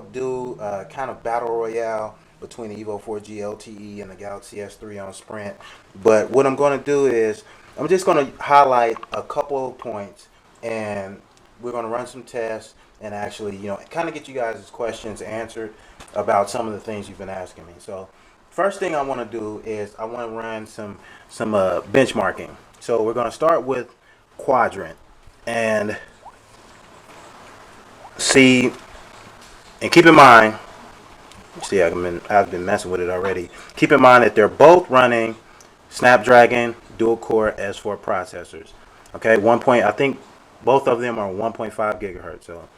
would do kind of battle royale between the Evo 4G LTE and the Galaxy S3 on Sprint. But what I'm going to do is I'm just going to highlight a couple of points, and we're going to run some tests and actually, kind of get you guys' questions answered about some of the things you've been asking me. So, first thing I want to do is I want to run some benchmarking. So we're going to start with quadrant and see, and keep in mind, see, I've been messing with it already. Keep in mind that they're both running Snapdragon dual core S4 processors. Okay, I think both of them are 1.5 gigahertz. So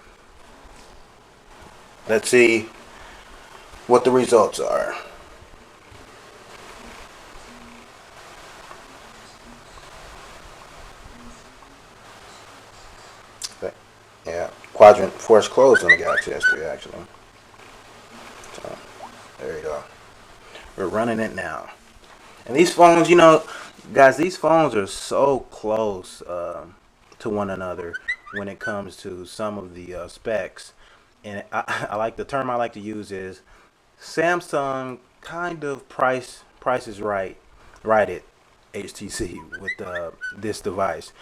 let's see what the results are. Okay. Yeah, quadrant force closed on the Galaxy S3 actually. So there you go. We're running it now. And these phones, guys, these phones are so close to one another when it comes to some of the specs. And I like the term I like to use is Samsung kind of price is right at HTC with this device.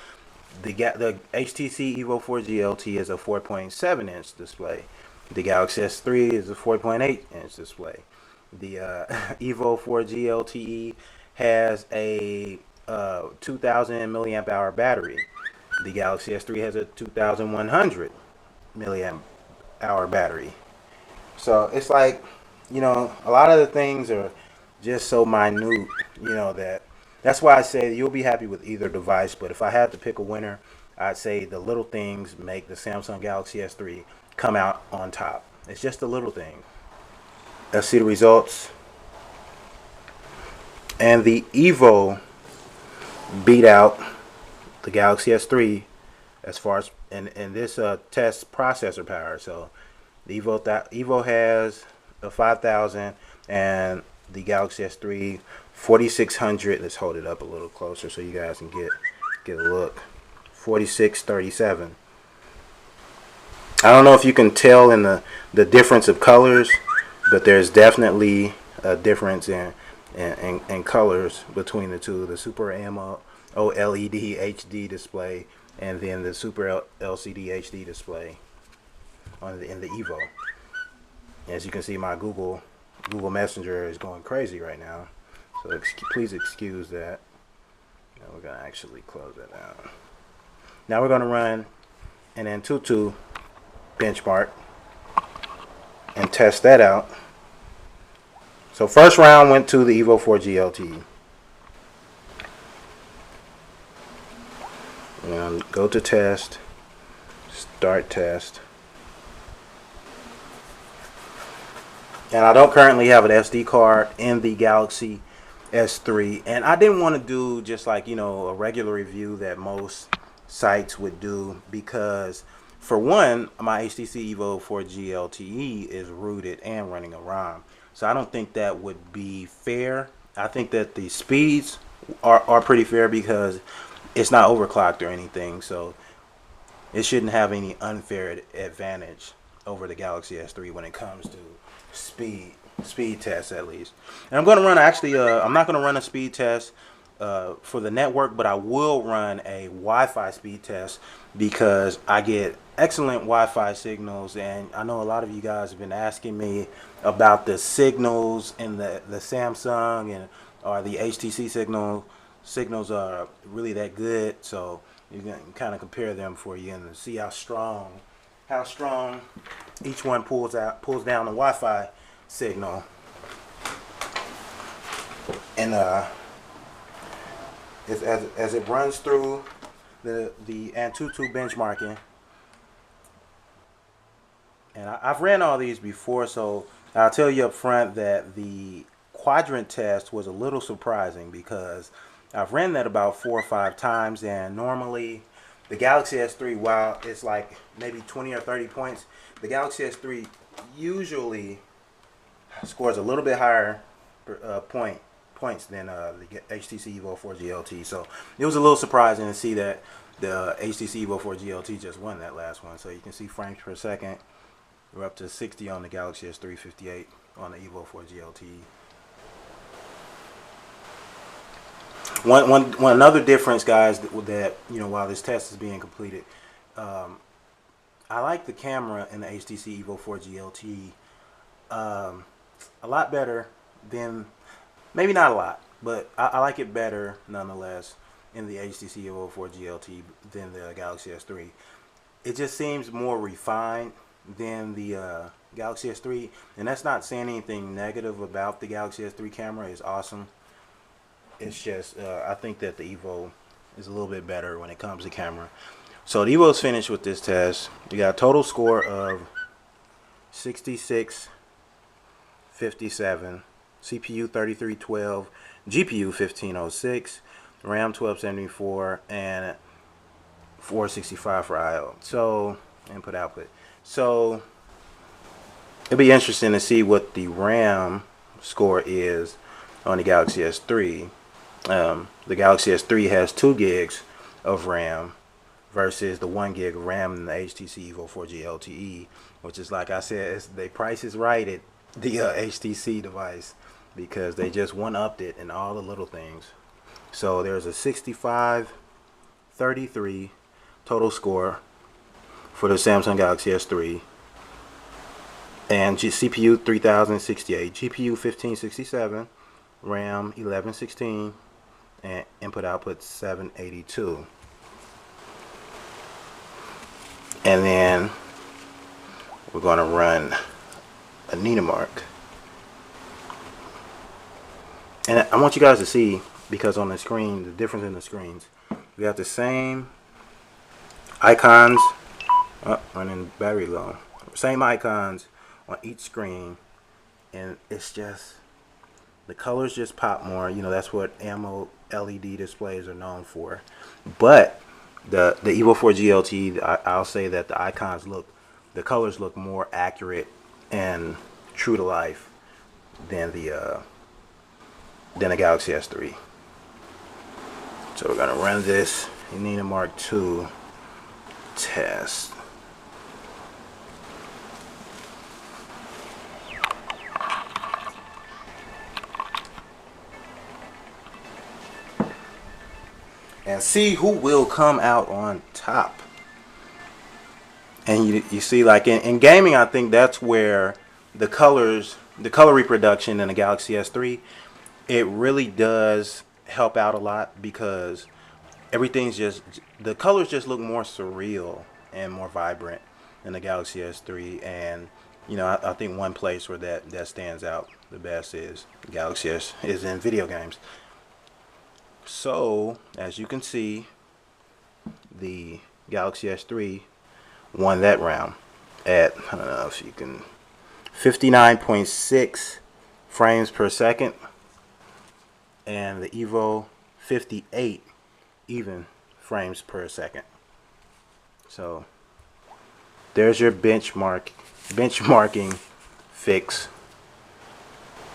The HTC Evo 4G LT is a 4.7-inch display. The Galaxy S3 is a 4.8-inch display. The Evo 4G LTE has a 2,000 milliamp hour battery. The Galaxy S3 has a 2,100 milliamp hour battery. So it's like, a lot of the things are just so minute, that's why I say you'll be happy with either device. But if I had to pick a winner, I'd say the little things make the Samsung Galaxy S3 come out on top. It's just the little things. Let's see the results. And the Evo beat out the Galaxy S3 as far as in this test processor power. So the Evo has a 5,000 and the Galaxy S3 4,600. Let's hold it up a little closer so you guys can get a look. 4637. I don't know if you can tell in the difference of colors, but there's definitely a difference in colors between the two. The Super AMOLED HD display and then the Super LCD HD display in the Evo. As you can see, my Google Messenger is going crazy right now, so please excuse that. Now we're gonna actually close that out. Now we're gonna run an Antutu benchmark and test that out. So first round went to the Evo 4G LTE. And go to test, start test. And I don't currently have an SD card in the Galaxy S3. And I didn't want to do just like, a regular review that most sites would do, because for one, my HTC Evo 4G LTE is rooted and running a ROM. So I don't think that would be fair. I think that the speeds are pretty fair because it's not overclocked or anything. So it shouldn't have any unfair advantage over the Galaxy S3 when it comes to speed tests, at least. And I'm going to run I'm not going to run a speed test for the network, but I will run a Wi-Fi speed test because I get excellent Wi-Fi signals, and I know a lot of you guys have been asking me about the signals in the Samsung and or the HTC signals are really that good. So you can kind of compare them for you and see how strong each one pulls down the Wi-Fi signal. And as it runs through the Antutu benchmarking, and I've ran all these before, so I'll tell you up front that the quadrant test was a little surprising because I've ran that about 4 or 5 times, and normally the Galaxy S3, while it's like maybe 20 or 30 points, the Galaxy S3 usually scores a little bit higher points than the HTC Evo 4G LT. So it was a little surprising to see that the HTC Evo 4G LT just won that last one. So you can see frames per second We're up to 60 on the Galaxy S3, 58 on the Evo 4 GLTE. One another difference, guys, that you know, while this test is being completed, I like the camera in the HTC Evo 4 GLTE a lot better than, maybe not a lot, but I like it better nonetheless in the HTC Evo 4 GLTE than the Galaxy S3. It just seems more refined than the Galaxy S3, and that's not saying anything negative about the Galaxy S3 camera. It's awesome. It's just I think that the Evo is a little bit better when it comes to camera. So the Evo's finished with this test. We got a total score of 6657, CPU 3312, GPU 1506, RAM 1274, and 465 for I/O. So input output. So it'll be interesting to see what the RAM score is on the Galaxy S3. The Galaxy S3 has 2 gigs of RAM versus the 1 gig of RAM in the HTC Evo 4 GLTE, which is, like I said, the price is right at the HTC device because they just one-upped it in all the little things. So there's a 6533 total score for the Samsung Galaxy S3, and CPU 3068, GPU 1567, RAM 1116, and input output 782. And then we're going to run a Needlemark. And I want you guys to see, because on the screen, the difference in the screens, we have the same icons, running battery low, same icons on each screen, and it's just, the colors just pop more. You know, that's what AMO LED displays are known for. But the Evo 4 GLTE, I'll say that the colors look more accurate and true to life than the Galaxy S3. So we're gonna run this Needlemark 2 test. And see who will come out on top. And you see, like in gaming, I think that's where the color reproduction in the Galaxy S3, it really does help out a lot, because everything's just, the colors just look more surreal and more vibrant in the Galaxy S3. And you know, I think one place where that stands out the best is Galaxy S is in video games. So as you can see, the Galaxy S3 won that round at, I don't know if you can, 59.6 frames per second, and the Evo 58 even frames per second. So there's your benchmarking fix.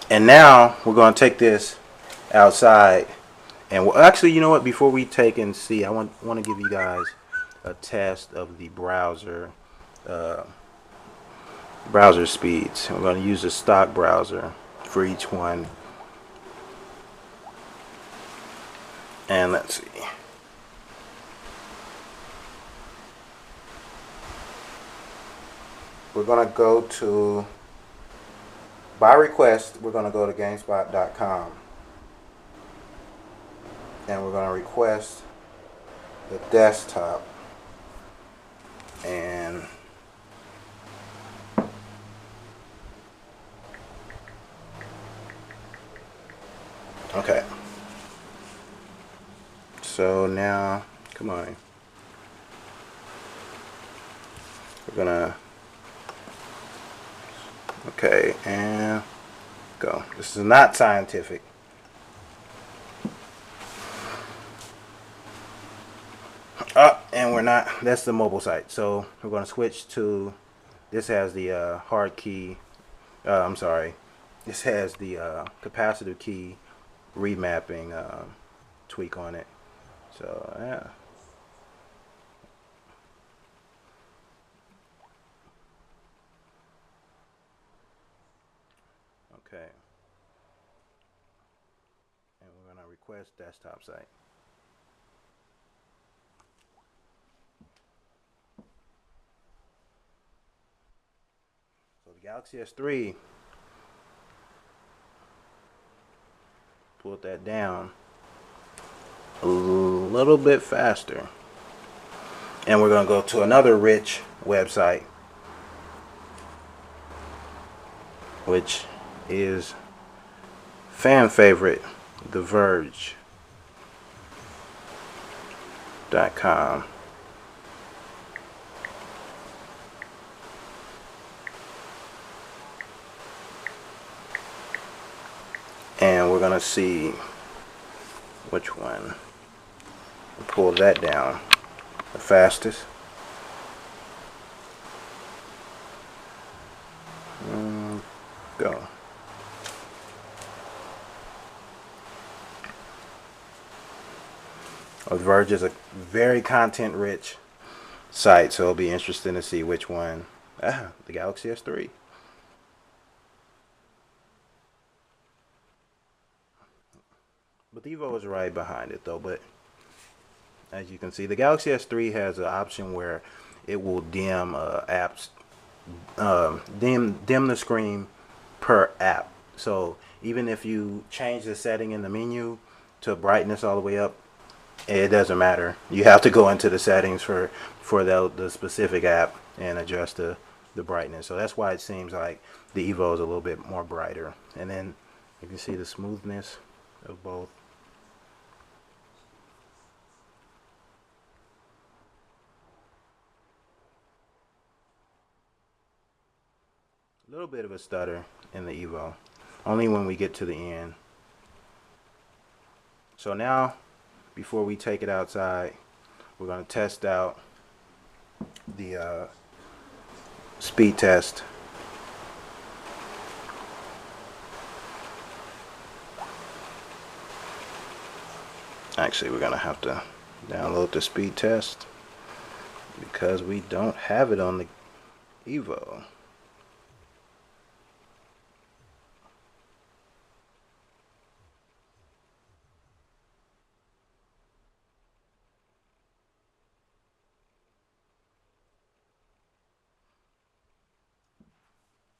And now we're going to take this outside, and we'll, actually, you know what, before we take and see, I want to give you guys a test of the browser speeds. I'm going to use a stock browser for each one, and let's see. We're going to go to, by request, we're going to go to GameSpot.com, and we're going to request the desktop. And okay, so now, come on, we're gonna, okay, and go. This is not scientific. And we're not, that's the mobile site. So we're going to switch to, this has the hard key, I'm sorry, this has the capacitive key remapping tweak on it. So yeah. Okay. And we're going to request desktop site. So the Galaxy S3 pulled that down a little bit faster. And we're going to go to another rich website, which is fan favorite, TheVerge.com. And we're going to see which one will pull that down the fastest. Go. The Verge is a very content rich site, so it'll be interesting to see which one. The Galaxy S3. But the Evo is right behind it though. But as you can see, the Galaxy S3 has an option where it will dim apps, dim the screen per app. So even if you change the setting in the menu to brightness all the way up, it doesn't matter. You have to go into the settings for the specific app and adjust the brightness. So that's why it seems like the Evo is a little bit more brighter. And then you can see the smoothness of both. A little bit of a stutter in the Evo, only when we get to the end. So now, before we take it outside, we're going to test out the speed test. Actually, we're going to have to download the speed test because we don't have it on the Evo.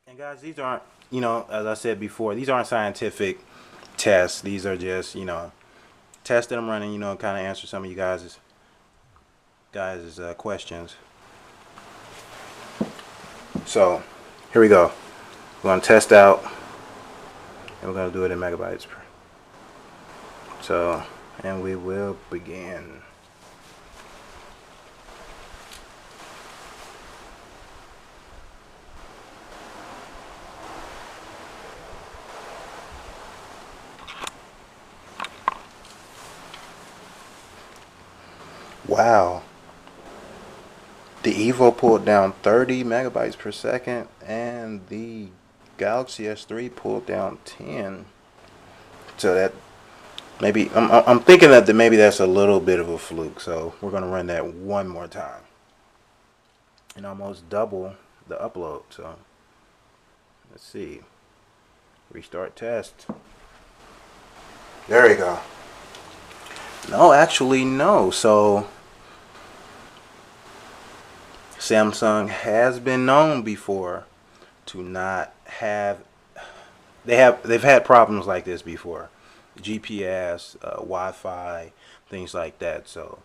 And guys, these aren't, as I said before, these aren't scientific tests. These are just, tests that I'm running, kind of answer some of you guys' questions. So, here we go. We're going to test out, and we're going to do it in megabytes. So, and we will begin. Wow. The Evo pulled down 30 megabytes per second, and the Galaxy S3 pulled down 10. So that maybe I'm thinking that maybe that's a little bit of a fluke. So we're gonna run that one more time and almost double the upload. So let's see. Restart test. There we go. No, actually no. So Samsung has been known before to not have they've had problems like this before. GPS, Wi-Fi, things like that. So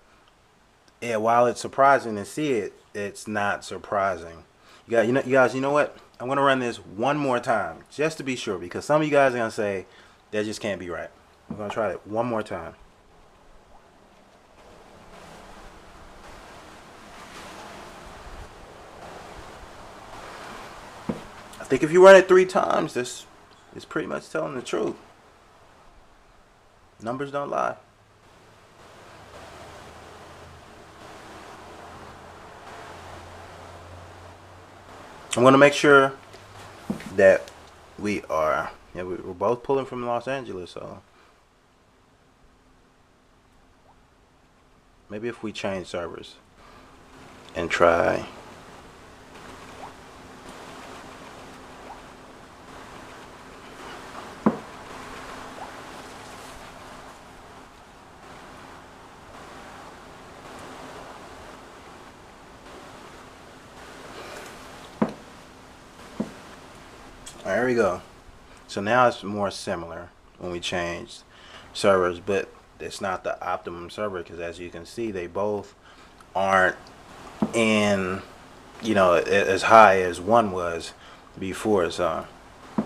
yeah, while it's surprising to see it, it's not surprising. You guys, you know what? I'm gonna run this one more time just to be sure, because some of you guys are gonna say that just can't be right. I'm gonna try it one more time. I think if you run it 3 times, this is pretty much telling the truth. Numbers don't lie. I'm going to make sure that we're both pulling from Los Angeles, so maybe if we change servers and try There we go. So now it's more similar when we changed servers, but it's not the optimum server because as you can see, they both aren't in, as high as one was before. So,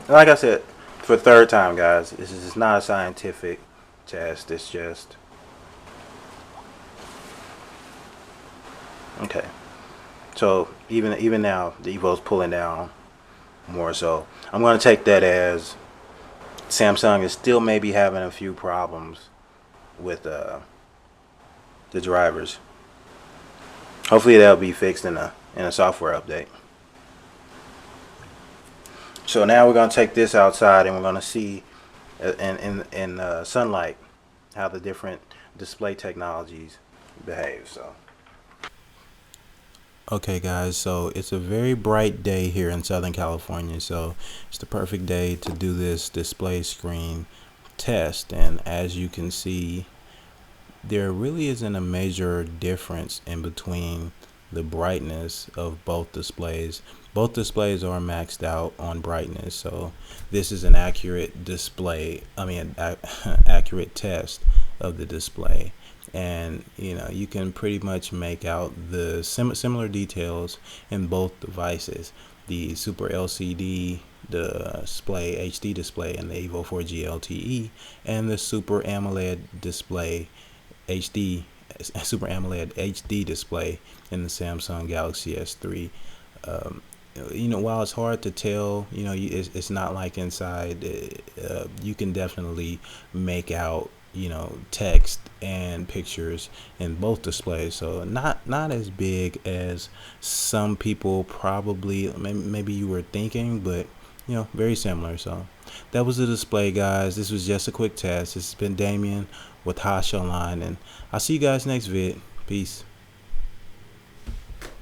like I said, for third time, guys, this is not a scientific test. It's just okay. So even now, the Evo's pulling down more. So I'm going to take that as Samsung is still maybe having a few problems with the drivers. Hopefully that'll be fixed in a software update. So now we're going to take this outside and we're going to see in sunlight how the different display technologies behave. So okay guys, so it's a very bright day here in Southern California, so it's the perfect day to do this display screen test. And as you can see, there really isn't a major difference in between the brightness of both displays. Both displays are maxed out on brightness, so this is an accurate display, accurate test of the display. And you can pretty much make out the similar details in both devices, the Super LCD display, HD display in the Evo 4G LTE, and the Super AMOLED display Super AMOLED HD display in the Samsung Galaxy S3. While it's hard to tell, it's not like inside. You can definitely make out text and pictures in both displays, so not as big as some people probably maybe you were thinking, but very similar. So that was the display, guys. This was just a quick test. This has been Damien with Hash Online, and I'll see you guys next vid. Peace.